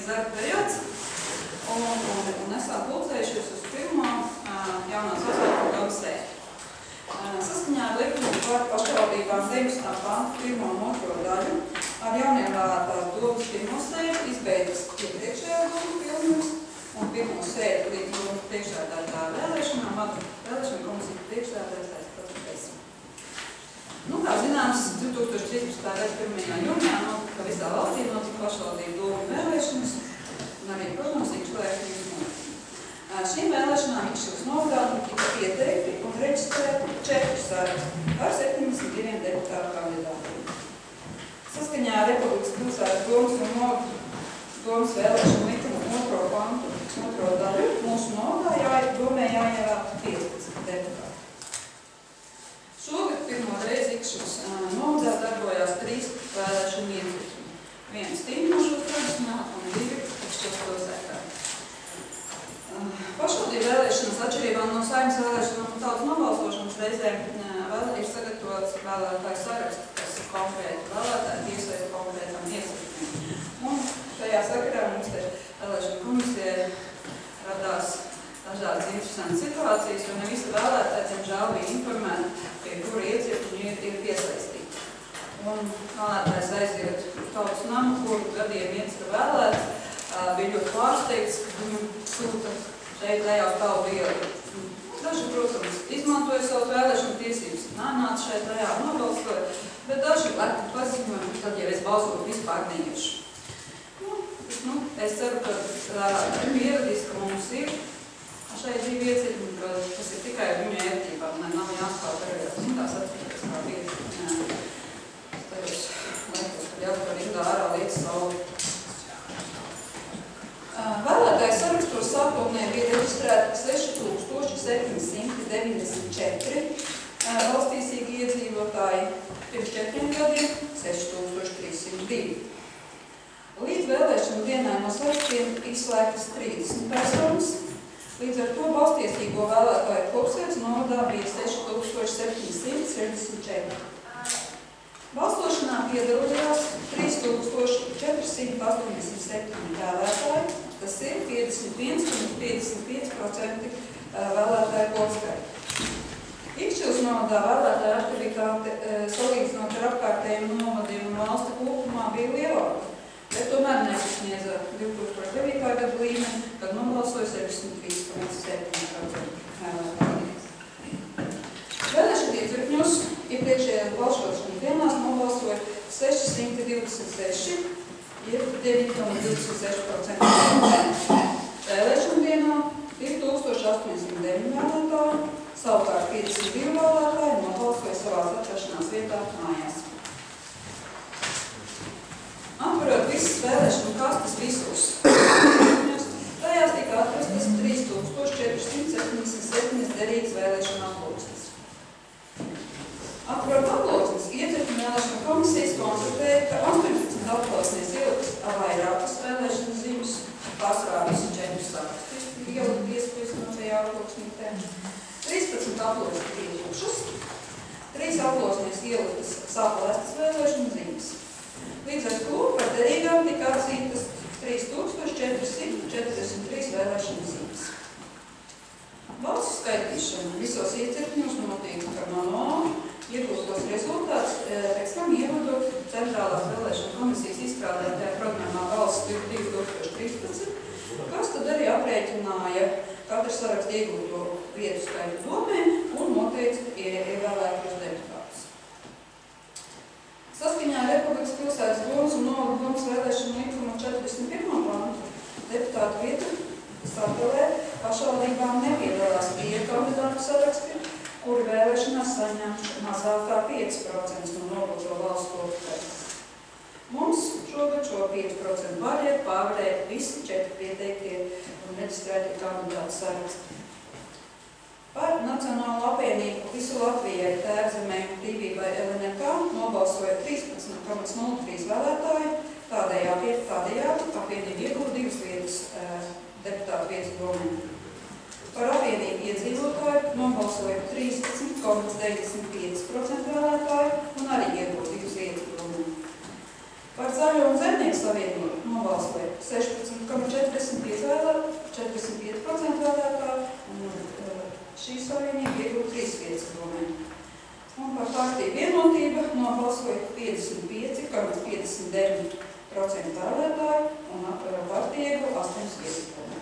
pilnīgi zarba periods, un esam pulcējušies uz pirmo jaunās saskaņu domu sēdi. Saskaņā ar likumu par pašvaldībām 19. pantu 1. un 2. daļu ar jaunievēlētās domas pirmo sēdi izbeidzas iepriekšējā domu pilnums un pirmo sēdi līdz domas priekšsēdētāja vēlēšanām vēlēšana komisija priekšsēdētājs pats. Kā zināms, 2013. gada 1. jūnijā notika visā valstī notika pašvaldību domu vēlēšanas un arī, protams, Ikšlēku izmēr. Šīm vēlēšanām Ikšļas novadā tika pieteikti un reģistrēti 4 saraksti ar 72 deputātu kandidātiem. Saskaņā ar Republikas pilsētas domas un novadu domas vēlēšanu likuma 2. pantu 2. daļu mūsu novadā domē jāievēl 15 deputāti. Šogad pirmo reizi Ikšļas novadā darbojās 3 vēlēšanu iecirkņi. 1 Tīņošos tradicionāli un 2 Ikšļas pilsētā. Pašvaldību vēlēšanas atšķirībā no Saeimas vēlēšanām un tautas nobalsošanas reizēm ir sagatavots vēlētāju saraksts, kas konkrēti vēlētāji iesaista konkrētam iecirknim. Un šajā sakarā mums vēlēšana komisijai radās dažādas interesantas situācijas, jo ne visi vēlētāji, diemžēl, bija informēti, pie kura iecirkņi ir piesaistīti. Un vēlētājs aiziet tautas namu, kuru gadiem iecira vēlēts, bija ļoti pārsteigts, ka viņu sūta šeit lejā uz tavu ielu. Daži, protams, izmantoja savas vēlēšanu tiesības, nāca šeit lejā nobalsoja, bet daži lēti paziņoja, tad jau es balsotu vispār neiešu. Es ceru, ka pieradīs, ka mums ir šeit 2 iecirkņi, ka tas ir tikai viņu ērtībā, un nav jāskāt arī tās atcerēties, kā bija. Es laikos, ka jāpar rindā ārā līdz savu. Vēlētāju sarakstos sākotnēji bija reģistrēti 6794 valstīsīgi iedzīvotāji, pirms 4 gadiem 6302. Līdz vēlēšanu dienai no sarakstiem izslēgtas 30 personas, līdz ar to valstiesīgo vēlētāju kopskaits novadā bija 6764. Balsošanā piedalījās 3487 vēlētāji, tas ir 51,55% vēlētāju kopskaita. Ikšļas novadā vēlētāju aktivitāte salīdzinot ar apkārtējiem novadiem un valsti kopumā bija lielāka, bet tomēr nesasniedza 2009. gada līmeni, kad nobalsoja 63,7% vēlētāji. Vēlēšana iecirkņos iepriekšējās balsošanas dienās nobalsoja 626, jeb 9,26%. Vēlēšana dienā 2809 vēlētāji, savukārt 52 vēlētāji nobalsoja savās atrašanās vietā mājās. Apvarot visas vēlēšanu kastes visos iecirkņos, tajās tika atrastas 3477 derīgas vēlēšanu aploksnes. Apvarot aploksnes, iecirkņu vēlēšanu komisijas konstatēja, ka 18 aploksnēs ieliktas vairākas vēlēšanu zīmes, pārsvarā visi 4 sarakstus ielikt iespējas aploksnītēm, 13 aploksnes bija tukšas, 3 aploksnēs ieliktas sāpalestas vēlēšanu zīmes. Līdz ar to par derīgām tika atzītas 3443 vēlēšanu zīmes. Balsu skaitīšana visos iecirkņos notika manuāli, iegūstos rezultāts pēc tam ievadot Centrālās vēlēšana komisijas izstrādātajā programmā Valsts 2013, kas tad arī aprēķināja katru sarakstu iegūto vietu skaitu domē un noteica ievēlētos deputātus. Saskaņā ar Republikas pilsētas domas un novadu domas vēlēšanu likuma 41. pantu deputātu vietu sadalē pašvaldībām nepiedalās tie kandidātu saraksti, kuri vēlēšanās saņemtu mazākā 5% no nobalsoto valsts kopskaita. Mums šogad šo 5% barjeru pārvarēja visi 4 pieteiktie un reģistrētie kandidātu saraksti. Par Nacionālo apvienību visu Latvijai, Tērzemē un Brīvībai LNK nobalsoja 13,03 vēlētāji, tādējādi apvienība ieguva 2 vietas deputātu vietas domē. Par apvienību iedzīvotāju nobalsoja 13,95% vēlētāju un arī ieguva 2 vietas domē. Par Zaļo un Zemnieku savienību nobalsoja 45% vēlētāju, un šī savienība iegūta 3 vietas domē. Un par partiju vienotību nobalsoja 55,59% vēlētāju, un partija iegūta 8 vietas domē.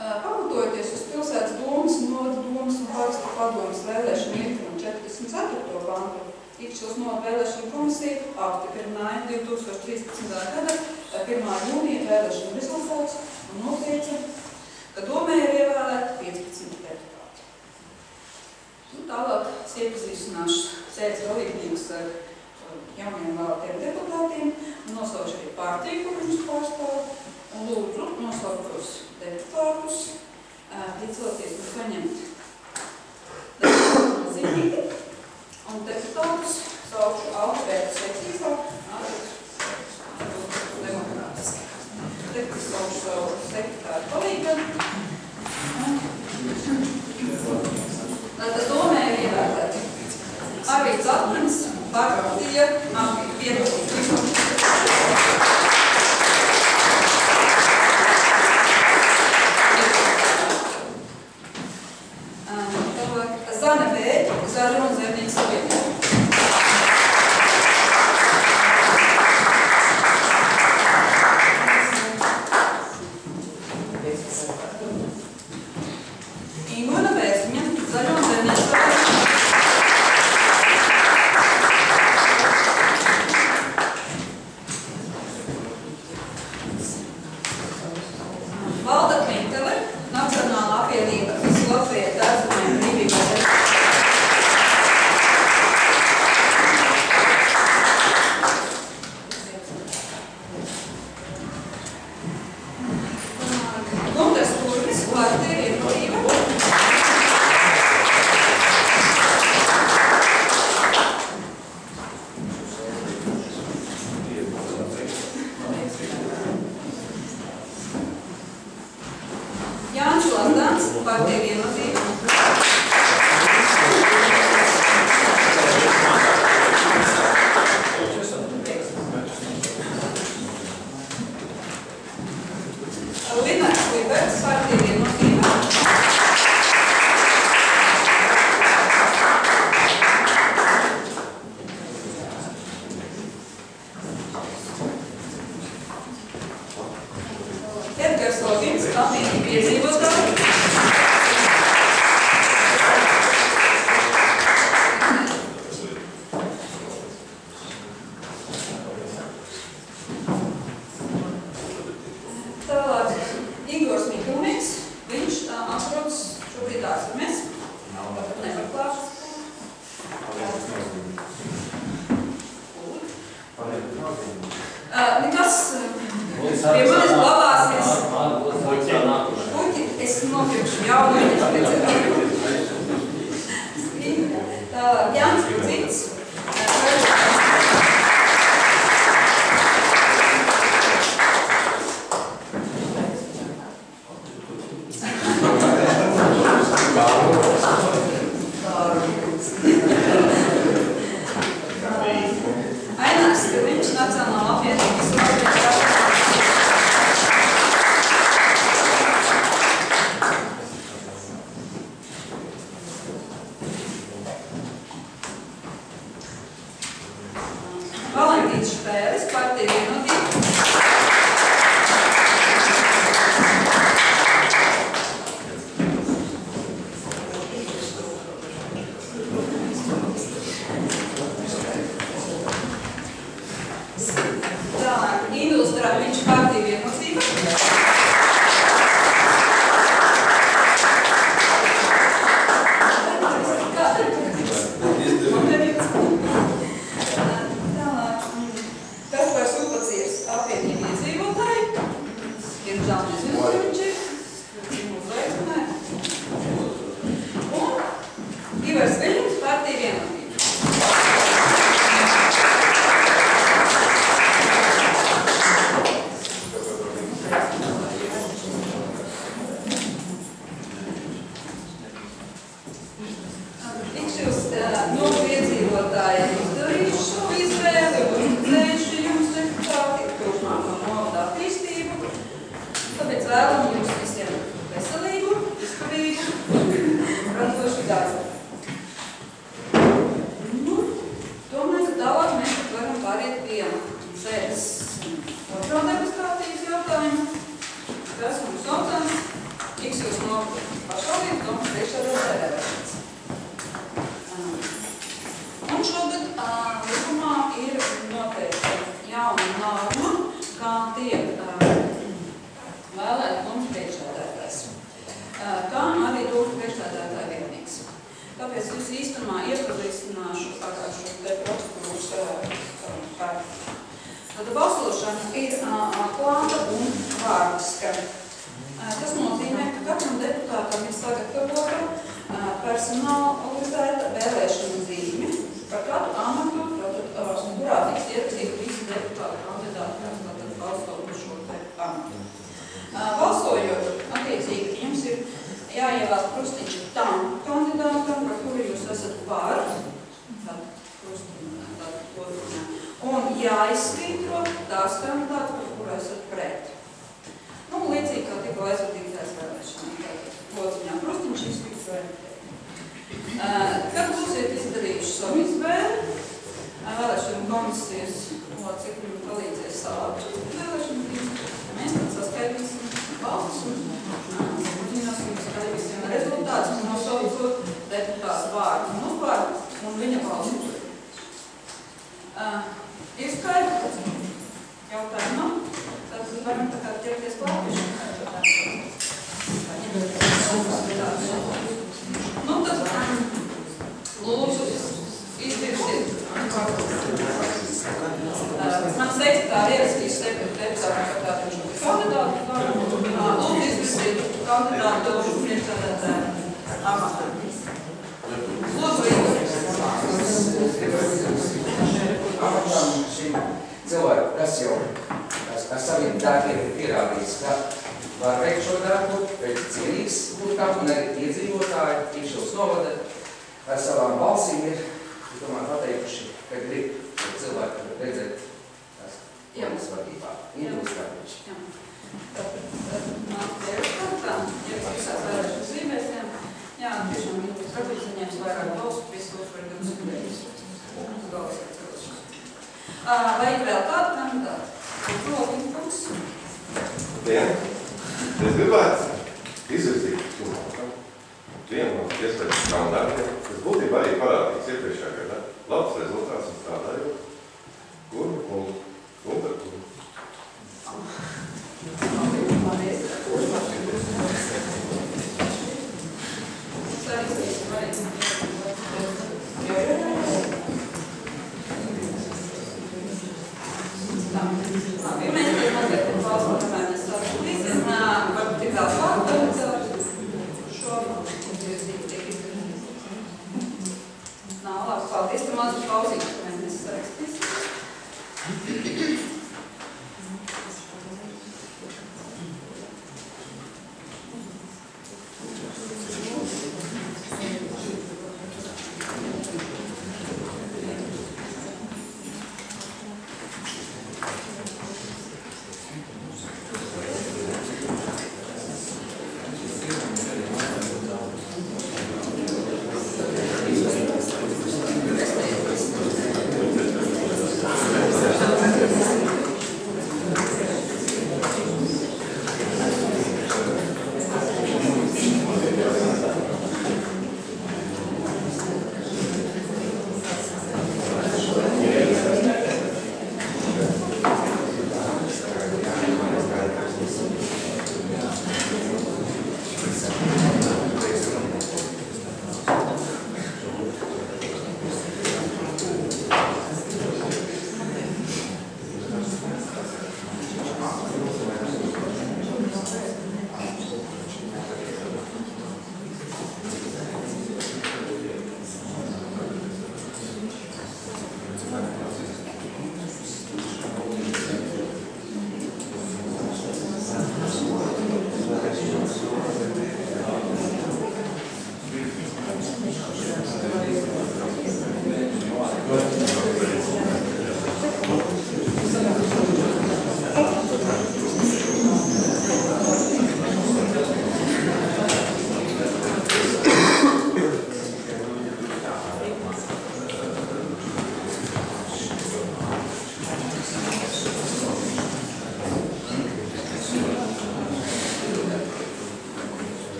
Pamatojoties uz pilsētas domas, novada domas un pagasta padomas vēlēšanu ietvaru 44. pantu, Ikšķils novada vēlēšanu komisija apstiprināja 2013. gada 1. jūnija vēlēšanu rezultātus un noteica, ka domē ir ievēlēti 15 deputāti. Tālāk iepazīstināšu sēdes dalībniekus ar jauniem vēlētiem deputātiem, nosaušu arī partiju, kur viņus pārstāv, un lūdzu nosauktos deputātus, piecēloties un saņemt deputātu nozīmīgi, un deputātus saukšu alfabēta secībā, demokrātiski. Deputātus saukšu savu sekretāru palīganu. Tātad domē ir ievēlēti Arvīds Atmans, partija, vienotība. Zane Bēķi, Zaļo un Zemnieku savienība. Ingona Bēziņa, Zaļo un Zemnieku savienība. Valda Kvintele, Nacionālā apvienība visu Latviju darbumiem brīvībā. Guntes Turnis, partija vienotība. Jānis Lazdāns, partija vienotība. Linars Liberts, partija vienotība. Edgars Logins, apvienība iedzīvotāji. Tālāk Igors Mikulnieks, viņš atrodas šobrīd ārzemēs. Nevar klāt. Nekas pie manis glabāsies. Puķi, es nopirkšu jaunu viņas pēc. Tālāk Jānis Pucīts. Ainars Skriviņš, Nacionālā apvienība visu Latviju. vēlam jums visiem veselīgu, izturīgu, radošu darbu. Domāju, ka tālāk mēs varam pāriet pie sēdes otrā demonstrācijas jautājumu, kas mums saucams X jūs no pašvaldības domas priekšsēdētāja vēlēšanas. Un šogad likumā ir noteikta jauna norma, kā tiek vēlēt domas priekšsēdētājs, kā arī domas priekšsēdētāja vietnieks. Tāpēc jūs īstenībā iepazīstināšu šo te procedūras kārtu. Tad balsošana ir klāta un vārdiska. Tas nozīmē, ka katram deputātam ir sagatavota personāla obligēta vēlēšana zīme par katru amatu, kurā tiks ierakstīti visi deputātu kandidāti, kas tātad balso par šo te amatu. Balsojot, attiecīgi, jums ir jāievēl krustiņš tam kandidātam, par kuru jūs esat pār, un jāizsvītro tās kandidāti, par kuru esat pret. Nu, līdzīgi kā tikko aizvadītās vēlēšanā, lodziņā krustiņš izsvītro. Kad būsiet izdarījuši savu izvēli, vēlēšanu komisijas locekļi palīdzēs savākt vēlēšanu tīstu, mēs tad saskaitīsim balstus un skatīsim rezultātus un nosaucot deputātu vārdu un uzvārdu un viņa balsu. Ir skaidrs jautājumā, tad varam tā kā ķerties klāpiši. Nu, tad lūdzu izvirsiet. Man sekretāri ierastīs deputātu šo kandidātu. Lūdzu izvirsiet kandidātu došu priekšsēdētāju amatā. Lūdzu Amatām šim cilvēku, kas jau ar saviem darbiem ir pierādījis, ka var veikt šo darbu, veikt cienīgs būt tam, un arī iedzīvotāji, Tikšils novada, ar savām balsīm ir, es domāju, pateikuši, ka grib cilvēku redzēt tās jaunas vadībā. Indrūs Karpiņš. Tātad nāk priekšsēdētājiem, ja visās vēlēšanas zīmēs, jā, tiešām Indrūs Karpiņš saņems vairāk balsu, visos var 25. Vai ir vēl kādu kandidātu? Protams. Jā, es gribētu izvirzīt vienu no iespējas kandidātiem, kas būtībā arī parādīts iepriekšējā gadā. Labs rezultāts un strādājot. Gurma kungu. Gunter kungu. Paldies, tu mazu pauzīt, ka mēs nesarakstīsim.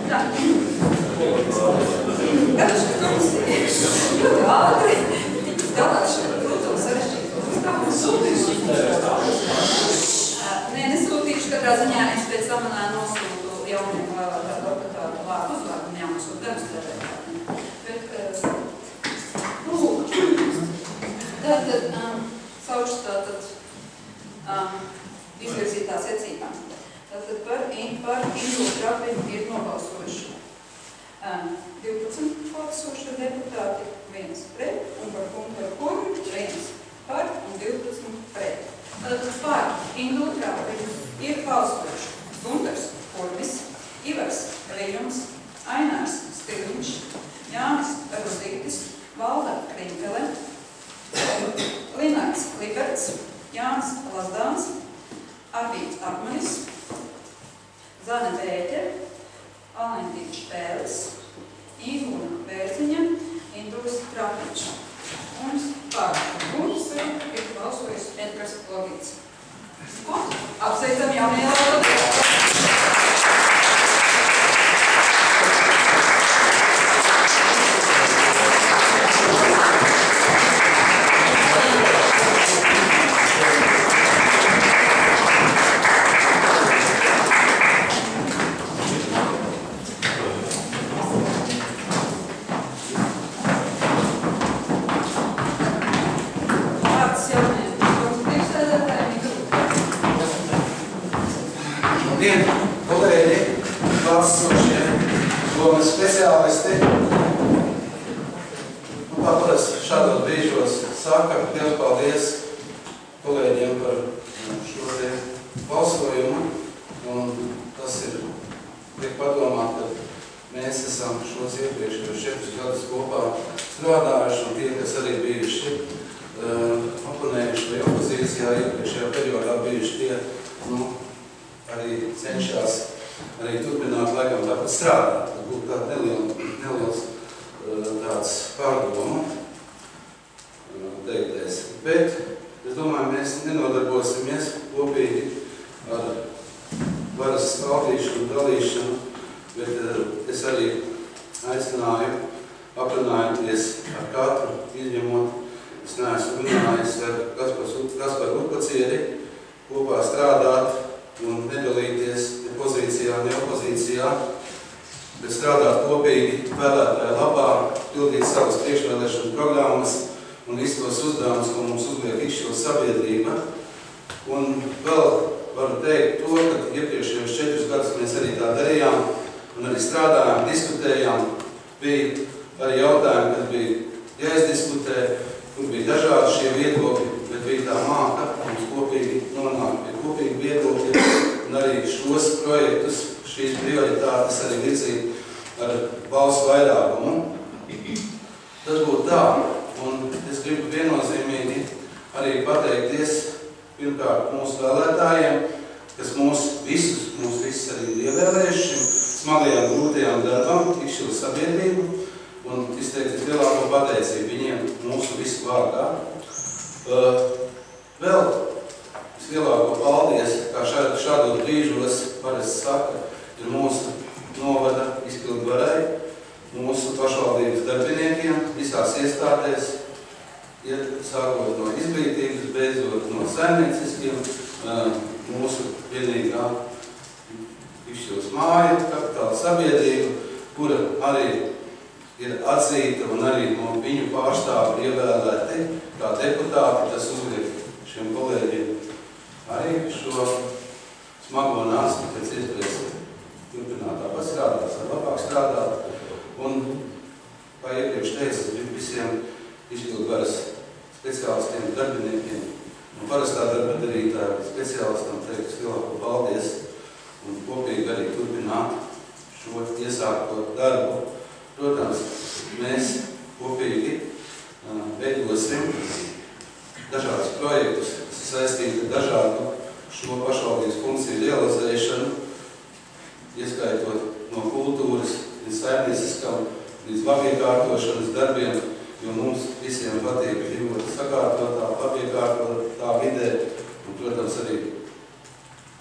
Tā. Gadu šeit komisija. Ļoti ātri. Tikas galā šo grūto sarežģīto uzdevumu sūtīšu. Nē, nesūtīšu, katrā ziņā es pēc tam nosūtu jauniem vēlētāju deputātu vārdu uzvārdu un jānosūtu demonstrētēt. Bet, lūk, tātad, saušu tātad izvirzītās secībām. Tātad par Indulu Trapinu ir nobalsojuši 12 klātesošie deputāti, 1 pret, un par Gunteru Kurmi 1 par un 12 pret. Tātad par Indulu Trapinu ir balsojuši Gunters Kurmis, Ivars Reļums, Ainārs Stirniņš, Jānis Rudītis, Valda Kriņkele, Linārds Liberts, Jānis Lazdāns, Arvīts Akmanis, Zane Bēķe, Alentīčs Pēlis, Īguna Bērziņa, Indulis Trapiņš. Un par Gunteru ir balsojis Edgars Logīts. Apsveicam jaunajā vēlētājā.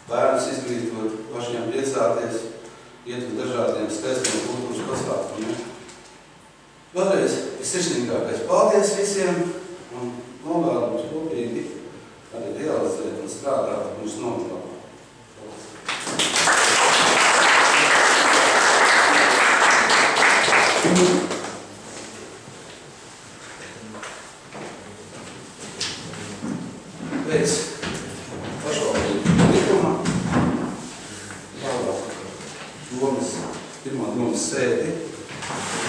Bērnus izglītot, pašiem priecāties, iet uz dažādiem skaistiem kultūras pasākumiem. Vēlreiz vissirsnīgākais paldies visiem un novēlu mums kopīgi arī realizēt un strādāt mūsu novēlā. Pēc pašvaldību likuma pirmā domas sēdi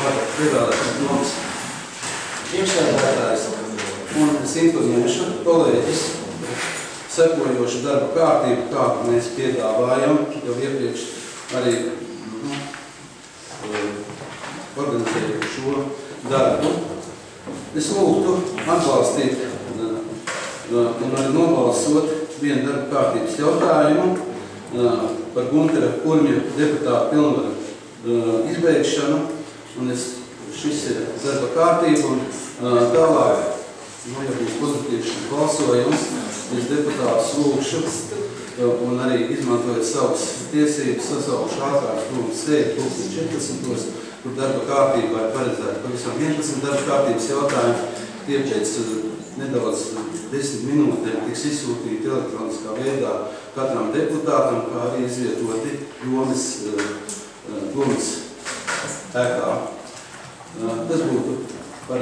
var priekšādāt domas priekšsēdētājs un es informēšu kolēģis sekojošu darba kārtību, kādu mēs piedāvājam jau iepriekš arī organizējot šo darbu. Es lūgtu atbalstīt un arī nobalsot vienu darba kārtības jautājumu par Guntera Kurmja deputātu pilnvaru izbeigšanu. Un šis ir darba kārtība un tālāk, ja būs pozitīvs balsojums, es deputātus lūgšu un arī izmantojot savas tiesības sasaukšu ārkārtas domas sēdi 14. kur darba kārtībā ir paredzēta pavisam 11 darba kārtības jautājumi. Tie pēc nedaudz 10 minūtēm tiks izsūtīti elektroniskā veidā katram deputātam, kā arī izvietoti domas ēkā. Tas būtu par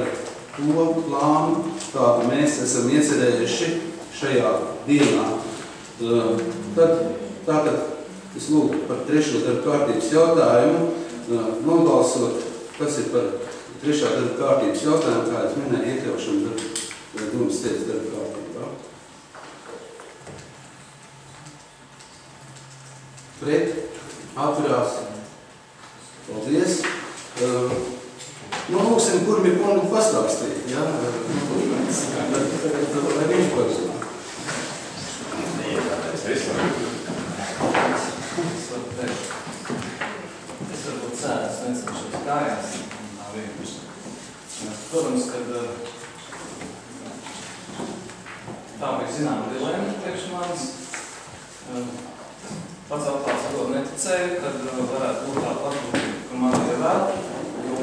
to plānu, kādu mēs esam iecerējuši šajā dienā. Tātad es lūgtu par 3. darba kārtības jautājumu nobalsot, kas ir par 3. darba kārtības jautājumu, kā es minēju, iekļaušanu domas sēdes darba kārtībā. Pret, atturās. Paldies. Lūksim, Kurmi kungu pastāstīt, ja? Lai viņš pavisam. Es varbūt sēdus necenšos kājās, nav vienkārši. Protams, kad tā bija zināma dilēma priekš manis. Pats atklāts sakot neticēju, kad varētu būt tāda atbildība, ka man ir vēl, jo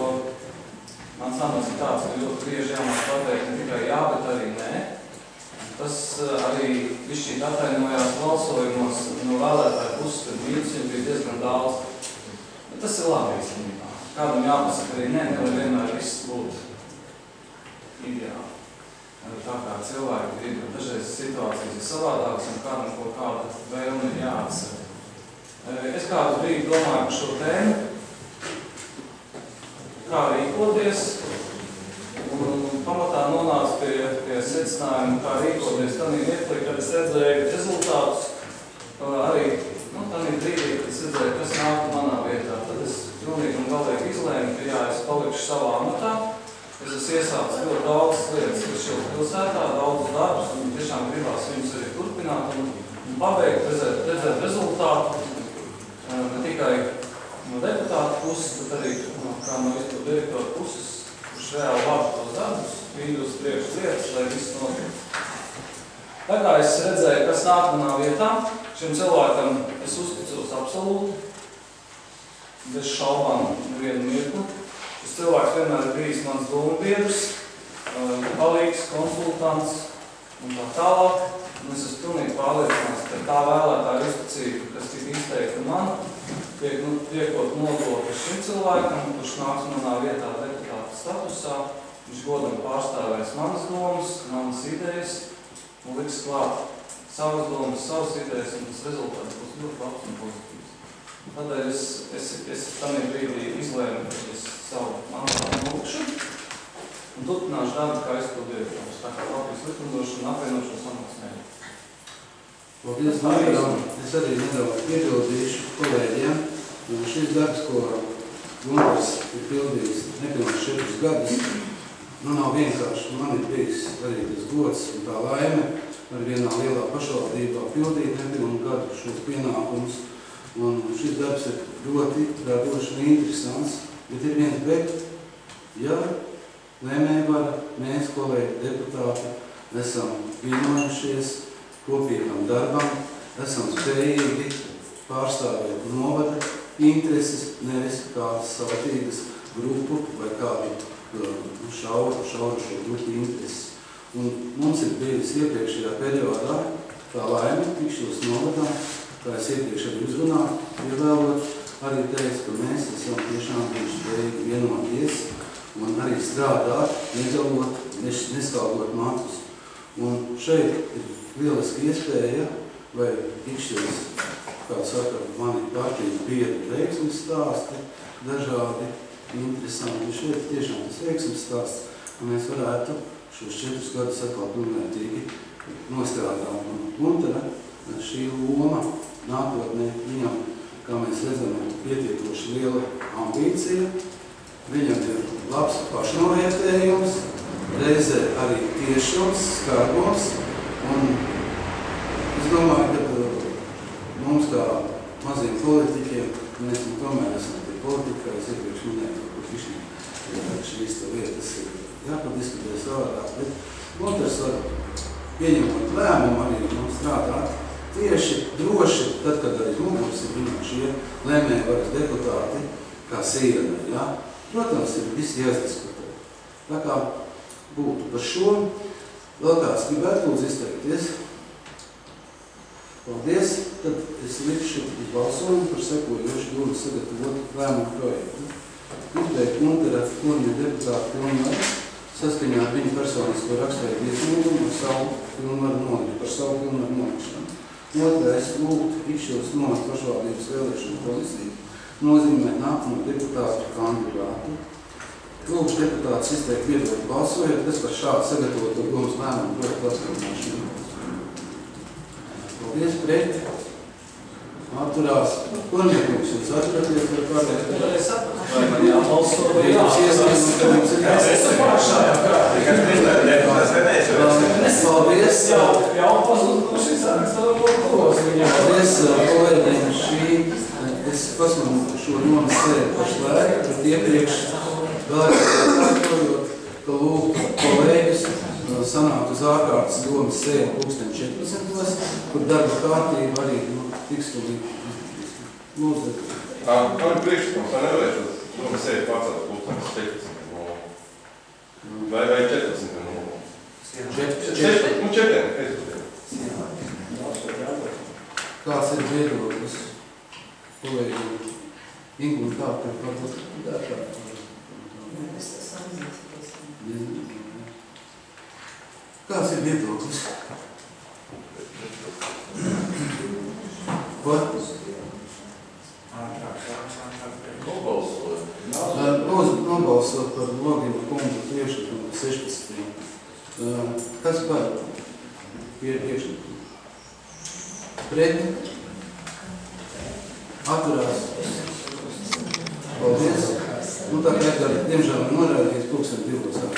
mans amats ir tāds, ka ļoti bieži jāmāk pateikt ne tikai jā, bet arī nē. Tas arī višķīt atainojās balsojumos no vēlētāju puses, kad mīnusiņu bija diezgan daudz. Bet tas ir labi īstenībā. Kādam jāpasaka arī nē, nevar vienmēr viss būt ideāli. Tā kā cilvēki grib, dažreiz situācijas ir savādākas un kādam kaut kāda vēlme ir jāatsaka. Es kādu brīdi domāju par šo tēmu, kā rīkoties, un pamatā nonāca pie secinājuma, kā rīkoties tādā vietlī, kad es redzēju rezultātus, arī tādā brīdī, kad es redzēju, kas nāk manā vietā. Tad es pilnīgi un galīgi izlēmu, ka jā, es palikšu savā amatā. Es esmu iesācis ļoti daudz lietas, kas šeit pilsētā, daudz darbus, un tiešām gribās viņus arī turpināt un pabeigt, redzēt rezultātu, ne tikai no deputāta puses, bet arī kā no izpildu direktora puses, kurš reāli vāž tos darbus, vīdus priekš lietas, lai viss notiek. Tā kā es redzēju, kas nāk manā vietā, šim cilvēkam es uzticos absolūti, bez šaubām nevienu mirkli. Šis cilvēks vienmēr ir bijis mans dombiedrs, palīgs, konsultants un tā tālāk. Un es esmu pilnīgi pārliecināts, ka tā vēlētāja uzticība, kas tika izteikta man, tiekot nodota šim cilvēkam, kurš nāks manā vietā deputāta statusā. Viņš godam pārstāvēs manas domas, manas idejas un liks klāt savas domas, savas idejas, un tas rezultāts būs ļoti labs un pozitīvs. Tādēļ es tādā brīdī izlēmu, ka es savu mandātu nolukšu un turpināšu darbu kā izpildu direktors. Tā kā Latvijas likumdošana apvienošos amats mērķi. Paldies, Mairam. Es arī nedaudz piebildīšu kolēģiem. Šis darbs, ko Gunters ir pildījis nepilnīgi 4 gadus, nav vienkārši. Man ir bijis arī tas gods un tā laime arī vienā lielā pašvaldībā pildīt nepilnīgi gadu šos pienākumus. Un šis darbs ir ļoti radošs un interesants, bet ir viens bet, ja lēmēji vara, mēs, kolēģi, deputāti, esam vienojušies kopīgam darbam, esam spējīgi pārstāvēt novada intereses, nevis kādas savātīgas grupu vai kādu šauru šo grupu intereses. Un mums ir bijis iepriekšējā periodā tā laime Ikšķilas novadā, kā es iepriekš arī uzrunāju, ievēlot, arī teicu, ka mēs esam tiešām bijuši spējīgi vienoties un arī strādāt, nedalot, neskaldot matus. Un šeit ir lieliski iespēja, vai Ikšķilas, kā saka, mani partiju biedri veiksmes stāsti, dažādi interesanti. Un šeit tiešām tas veiksmes stāsts, ka mēs varētu šos 4 gadus atkal pilnvērtīgi nostrādāt. Un Guntera šī loma nākotnē viņam, kā mēs redzam, ir pietiekoši liela ambīcija. Viņam ir labs pašnovērtējums, reizē arī tiešums, skarbums. Un es domāju, ka mums kā maziem politiķiem, mēs tomēr esam tie politiķi, kā es iepriekš minēju, ka šīs lietas ir jāpadiskutē savādāk, bet Gunters var pieņemot lēmumu arī strādāt tieši droši, tad, kad arī muguras ir viņam šie lēmējvaras deputāti, kā siena, ja? Protams, ir visi jāizdiskutē. Tā kā būtu par šo, vēl kāds gribētu lūdzu izteikties. Paldies, tad es likšu uz balsojumu par sekojošu domu sagatavot lēmumu projektu. Izbeigt Guntera Kurņa deputātu pilnvaru saskaņā ar viņu personisko rakstvēju iesniegumu ar savu pilnvaru nolikšanu, par savu pilnvaru nolikšanu. Otrais, lūgt Ikšķilas novadas pašvaldības vēlēšanu komisiju nozīmēt nākamo deputātu kandidātu. Lūgšu deputātus izteikt viedokli balsojot, kas par šādu sagatavotu domas lēmumu projektu apstiprināšanu. Paldies, pret. Atturās. Kurņiekungs, jūs atturaties par pārējā? Es sapratu, vai man jābalso, vai Es Paldies. Jau pazuduši sarakstu kopos viņam. Paldies, kolēģiem. Es pasmanu šo domas sēdi pašlaik, bet iepriekš vēlētos atkārtojot, ka lūgtu kolēģis sanākt uz ārkārtas domas sēdi 14. kur darba kārtība arī tiks lūdzu. Man priekšlikums, vai nevarēšu domas sēdi pārcelt 14. Vai 14. Kāds ir viedoklis kolēģiem? Ingu un tā, ka varbūt dārgā. Kāds ir viedoklis? Ko? Nobalsot par Logina kungu priekšlikumu 16. Kas par priekšlikumu? Pret? Atturās? Paldies. Tā kā diemžēl norādījis 12.